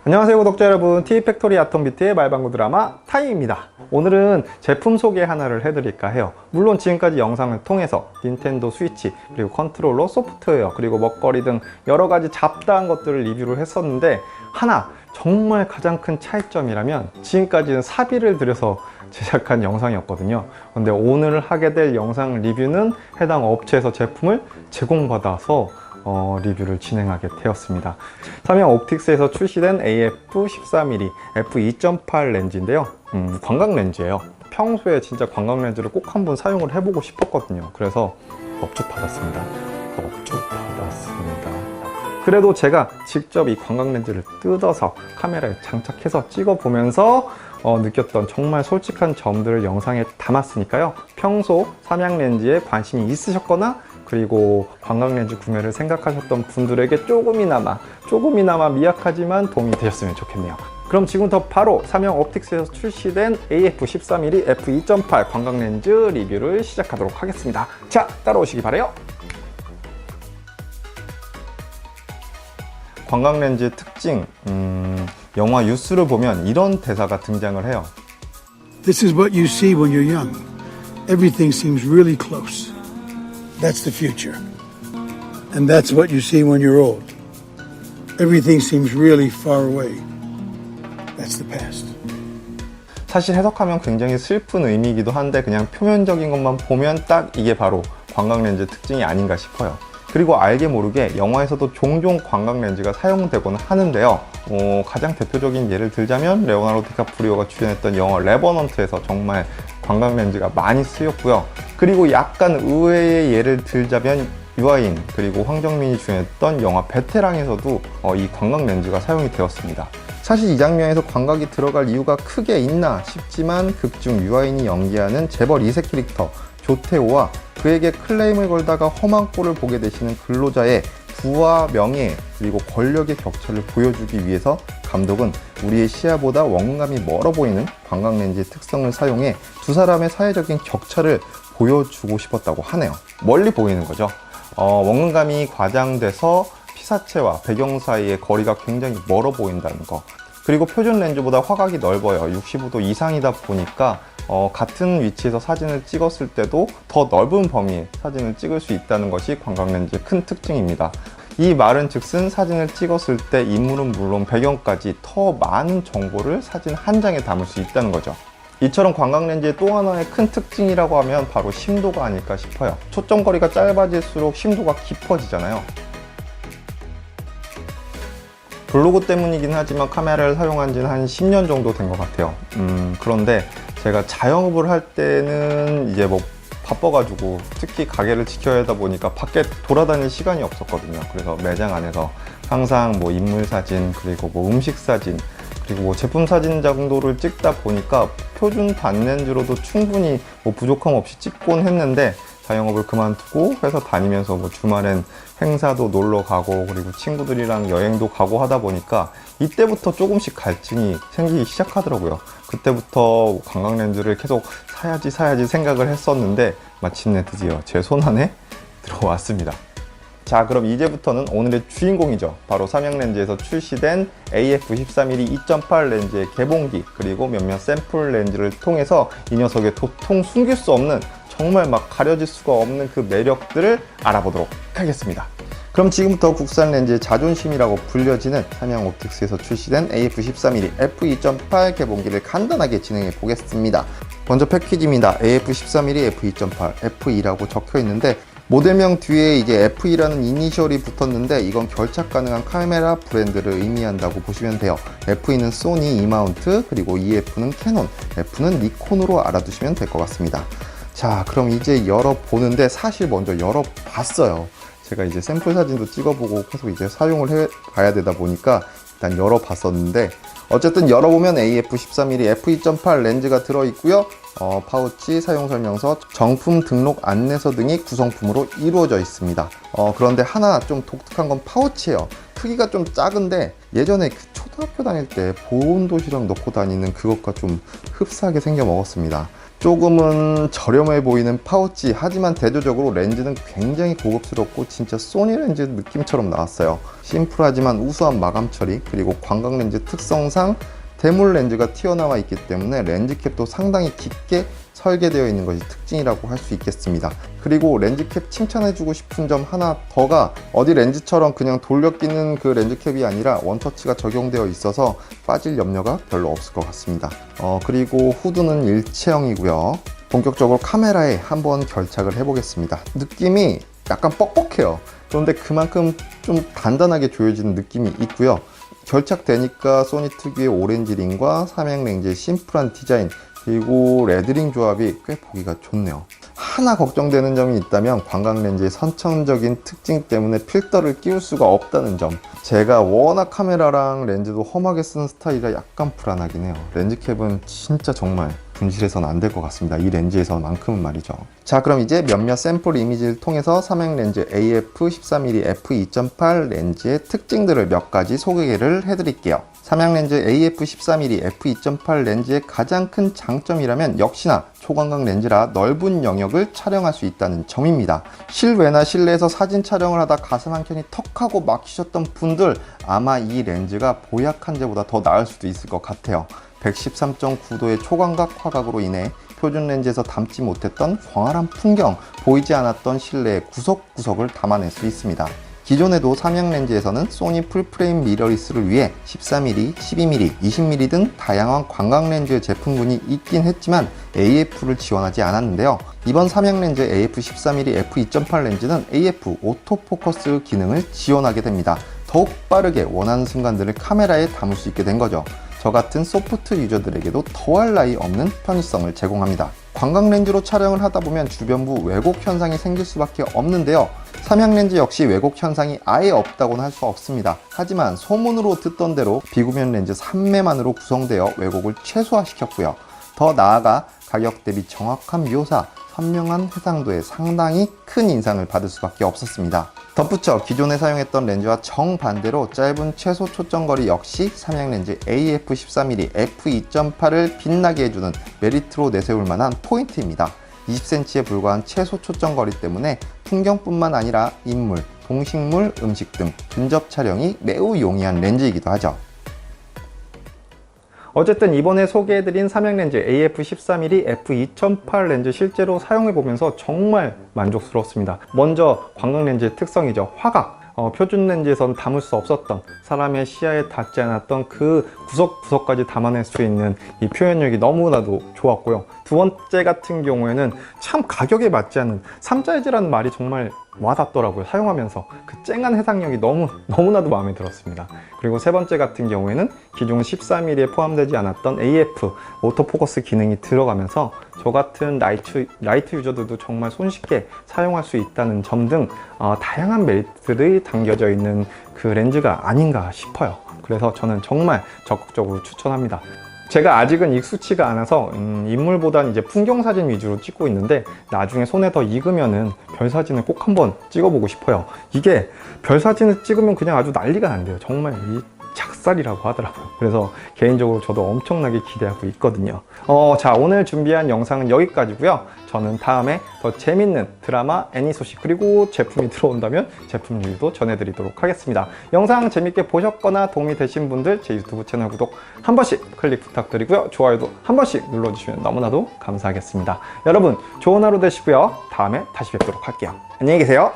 안녕하세요 구독자 여러분, T팩토리 아톰비트의 말방구 드라마 타임입니다. 오늘은 제품 소개 하나를 해드릴까 해요. 물론 지금까지 영상을 통해서 닌텐도 스위치, 그리고 컨트롤러, 소프트웨어, 그리고 먹거리 등 여러가지 잡다한 것들을 리뷰를 했었는데, 하나 정말 가장 큰 차이점이라면 지금까지는 사비를 들여서 제작한 영상이었거든요. 근데 오늘 하게 될 영상 리뷰는 해당 업체에서 제품을 제공받아서 리뷰를 진행하게 되었습니다. 삼양 옵틱스에서 출시된 AF-14mm f2.8 렌즈인데요. 광각 렌즈예요. 평소에 진짜 광각 렌즈를 꼭 한번 사용을 해보고 싶었거든요. 그래서 넙죽 받았습니다. 그래도 제가 직접 이 광각 렌즈를 뜯어서 카메라에 장착해서 찍어보면서 느꼈던 정말 솔직한 점들을 영상에 담았으니까요. 평소 삼양 렌즈에 관심이 있으셨거나 그리고 광각 렌즈 구매를 생각하셨던 분들에게 조금이나마 미약하지만 도움이 되셨으면 좋겠네요. 그럼 지금부터 바로 삼양 옵틱스에서 출시된 AF-14mm f2.8 광각 렌즈 리뷰를 시작하도록 하겠습니다. 자, 따라오시기 바라요. 광각 렌즈의 특징, 영화 뉴스를 보면 이런 대사가 등장을 해요. This is what you see when you're young. Everything seems really close. That's the future. And that's what you see when you're old. Everything seems really far away. That's the past. 사실 해석하면 굉장히 슬픈 의미이기도 한데 그냥 표면적인 것만 보면 딱 이게 바로 광각 렌즈의 특징이 아닌가 싶어요. 그리고 알게 모르게 영화에서도 종종 광각 렌즈가 사용되곤 하는데요. 가장 대표적인 예를 들자면 레오나르도 디카프리오가 주연했던 영화 레버넌트에서 정말 광각 렌즈가 많이 쓰였고요. 그리고 약간 의외의 예를 들자면 유아인 그리고 황정민이 주연했던 영화 베테랑에서도 이 광각 렌즈가 사용이 되었습니다. 사실 이 장면에서 광각이 들어갈 이유가 크게 있나 싶지만 극중 유아인이 연기하는 재벌 2세 캐릭터 조태호와 그에게 클레임을 걸다가 험한 꼴을 보게 되시는 근로자의 부와 명예 그리고 권력의 격차를 보여주기 위해서 감독은 우리의 시야보다 원근감이 멀어 보이는 광각 렌즈의 특성을 사용해 두 사람의 사회적인 격차를 보여주고 싶었다고 하네요. 멀리 보이는 거죠. 원근감이 과장돼서 피사체와 배경 사이의 거리가 굉장히 멀어 보인다는 거. 그리고 표준 렌즈보다 화각이 넓어요. 65도 이상이다 보니까 같은 위치에서 사진을 찍었을 때도 더 넓은 범위의 사진을 찍을 수 있다는 것이 광각 렌즈의 큰 특징입니다. 이 말은 즉슨 사진을 찍었을 때 인물은 물론 배경까지 더 많은 정보를 사진 한 장에 담을 수 있다는 거죠. 이처럼 광각 렌즈의 또 하나의 큰 특징이라고 하면 바로 심도가 아닐까 싶어요. 초점거리가 짧아질수록 심도가 깊어지잖아요. 블로그 때문이긴 하지만 카메라를 사용한 지는 한 10년 정도 된 것 같아요. 그런데 제가 자영업을 할 때는 이제 뭐 바빠가지고 특히 가게를 지켜야 하다 보니까 밖에 돌아다닐 시간이 없었거든요. 그래서 매장 안에서 항상 뭐 인물 사진 그리고 뭐 음식 사진 그리고 뭐 제품 사진 정도를 찍다 보니까 표준 단렌즈로도 충분히 뭐 부족함 없이 찍곤 했는데 자영업을 그만두고 회사 다니면서 뭐 주말엔 행사도 놀러 가고 그리고 친구들이랑 여행도 가고 하다 보니까 이때부터 조금씩 갈증이 생기기 시작하더라고요. 그때부터 광각 렌즈를 계속 사야지 생각을 했었는데 마침내 드디어 제 손안에 들어왔습니다. 자, 그럼 이제부터는 오늘의 주인공이죠. 바로 삼양 렌즈에서 출시된 AF-14mm 2.8 렌즈의 개봉기 그리고 몇몇 샘플 렌즈를 통해서 이 녀석의 도통 숨길 수 없는 정말 막 가려질 수가 없는 그 매력들을 알아보도록 하겠습니다. 그럼 지금부터 국산 렌즈의 자존심이라고 불려지는 삼양 옵틱스에서 출시된 AF-14mm f2.8 개봉기를 간단하게 진행해 보겠습니다. 먼저 패키지입니다. AF-14mm f2.8 F2라고 적혀 있는데 모델명 뒤에 이제 F2라는 이니셜이 붙었는데 이건 결착 가능한 카메라 브랜드를 의미한다고 보시면 돼요. F2는 소니 E마운트, 그리고 EF는 캐논, F는 니콘으로 알아두시면 될 것 같습니다. 자, 그럼 이제 열어보는데 사실 먼저 열어봤어요. 제가 이제 샘플 사진도 찍어보고 계속 이제 사용을 해봐야 되다 보니까 일단 열어봤었는데 어쨌든 열어보면 AF-14mm f2.8 렌즈가 들어있고요. 파우치, 사용설명서, 정품 등록 안내서 등이 구성품으로 이루어져 있습니다. 그런데 하나 좀 독특한 건 파우치예요. 크기가 좀 작은데 예전에 그 초등학교 다닐 때 보온도시락 넣고 다니는 그것과 좀 흡사하게 생겨 먹었습니다. 조금은 저렴해 보이는 파우치, 하지만 대조적으로 렌즈는 굉장히 고급스럽고 진짜 소니 렌즈 느낌처럼 나왔어요. 심플하지만 우수한 마감 처리, 그리고 관광 렌즈 특성상 대물 렌즈가 튀어나와 있기 때문에 렌즈캡도 상당히 깊게 설계되어 있는 것이 특징이라고 할 수 있겠습니다. 그리고 렌즈캡 칭찬해주고 싶은 점 하나 더가, 어디 렌즈처럼 그냥 돌려 끼는 그 렌즈캡이 아니라 원터치가 적용되어 있어서 빠질 염려가 별로 없을 것 같습니다. 그리고 후드는 일체형이고요. 본격적으로 카메라에 한번 결착을 해보겠습니다. 느낌이 약간 뻑뻑해요. 그런데 그만큼 좀 단단하게 조여지는 느낌이 있고요. 결착되니까 소니 특유의 오렌지 링과 삼양 렌즈의 심플한 디자인, 그리고 레드링 조합이 꽤 보기가 좋네요. 하나 걱정되는 점이 있다면 관광 렌즈의 선천적인 특징 때문에 필터를 끼울 수가 없다는 점. 제가 워낙 카메라랑 렌즈도 험하게 쓰는 스타일이라 약간 불안하긴 해요. 렌즈캡은 진짜 정말 분실해서는 안 될 것 같습니다. 이 렌즈에서만큼은 말이죠. 자, 그럼 이제 몇몇 샘플 이미지를 통해서 삼양 렌즈 AF 13mm f2.8 렌즈의 특징들을 몇 가지 소개를 해드릴게요. 삼양 렌즈 AF 13mm f2.8 렌즈의 가장 큰 장점이라면 역시나 초광각 렌즈라 넓은 영역을 촬영할 수 있다는 점입니다. 실외나 실내에서 사진 촬영을 하다 가슴 한 켠이 턱하고 막히셨던 분들, 아마 이 렌즈가 보약 한제보다 더 나을 수도 있을 것 같아요. 113.9도의 초광각 화각으로 인해 표준 렌즈에서 담지 못했던 광활한 풍경, 보이지 않았던 실내의 구석구석을 담아낼 수 있습니다. 기존에도 삼양 렌즈에서는 소니 풀프레임 미러리스를 위해 13mm, 12mm, 20mm 등 다양한 광각 렌즈 제품군이 있긴 했지만 AF를 지원하지 않았는데요. 이번 삼양 렌즈 AF 13mm f2.8 렌즈는 AF 오토포커스 기능을 지원하게 됩니다. 더욱 빠르게 원하는 순간들을 카메라에 담을 수 있게 된 거죠. 저 같은 소프트 유저들에게도 더할 나위 없는 편의성을 제공합니다. 광각 렌즈로 촬영을 하다 보면 주변부 왜곡 현상이 생길 수밖에 없는데요. 삼양 렌즈 역시 왜곡 현상이 아예 없다고는 할 수 없습니다. 하지만 소문으로 듣던 대로 비구면 렌즈 3매만으로 구성되어 왜곡을 최소화시켰고요. 더 나아가 가격 대비 정확한 묘사, 선명한 해상도에 상당히 큰 인상을 받을 수밖에 없었습니다. 덧붙여 기존에 사용했던 렌즈와 정반대로 짧은 최소 초점거리 역시 삼양 렌즈 AF 13mm f2.8을 빛나게 해주는 메리트로 내세울 만한 포인트입니다. 20cm에 불과한 최소 초점거리 때문에 풍경뿐만 아니라 인물, 동식물, 음식 등 근접 촬영이 매우 용이한 렌즈이기도 하죠. 어쨌든 이번에 소개해드린 삼양 렌즈 AF 13mm f2.8 렌즈 실제로 사용해보면서 정말 만족스러웠습니다. 먼저 광각 렌즈의 특성이죠. 화각. 표준 렌즈에선 담을 수 없었던, 사람의 시야에 닿지 않았던 그 구석구석까지 담아낼 수 있는 이 표현력이 너무나도 좋았고요. 두 번째 같은 경우에는 참 가격에 맞지 않는 삼자이즈라는 말이 정말 와닿더라고요. 사용하면서 그 쨍한 해상력이 너무나도 마음에 들었습니다. 그리고 세 번째 같은 경우에는 기존 13mm에 포함되지 않았던 AF 오토포커스 기능이 들어가면서 저 같은 라이트 유저들도 정말 손쉽게 사용할 수 있다는 점 등 다양한 메리트들이 담겨져 있는 그 렌즈가 아닌가 싶어요. 그래서 저는 정말 적극적으로 추천합니다. 제가 아직은 익숙치가 않아서 인물보다는 이제 풍경 사진 위주로 찍고 있는데, 나중에 손에 더 익으면은 별 사진을 꼭 한번 찍어보고 싶어요. 이게 별 사진을 찍으면 그냥 아주 난리가 난대요. 정말 이 작살이라고 하더라고요. 그래서 개인적으로 저도 엄청나게 기대하고 있거든요. 자, 오늘 준비한 영상은 여기까지고요. 저는 다음에 더 재밌는 드라마, 애니 소식, 그리고 제품이 들어온다면 제품 리뷰도 전해드리도록 하겠습니다. 영상 재밌게 보셨거나 도움이 되신 분들 제 유튜브 채널 구독 한 번씩 클릭 부탁드리고요. 좋아요도 한 번씩 눌러주시면 너무나도 감사하겠습니다. 여러분 좋은 하루 되시고요. 다음에 다시 뵙도록 할게요. 안녕히 계세요.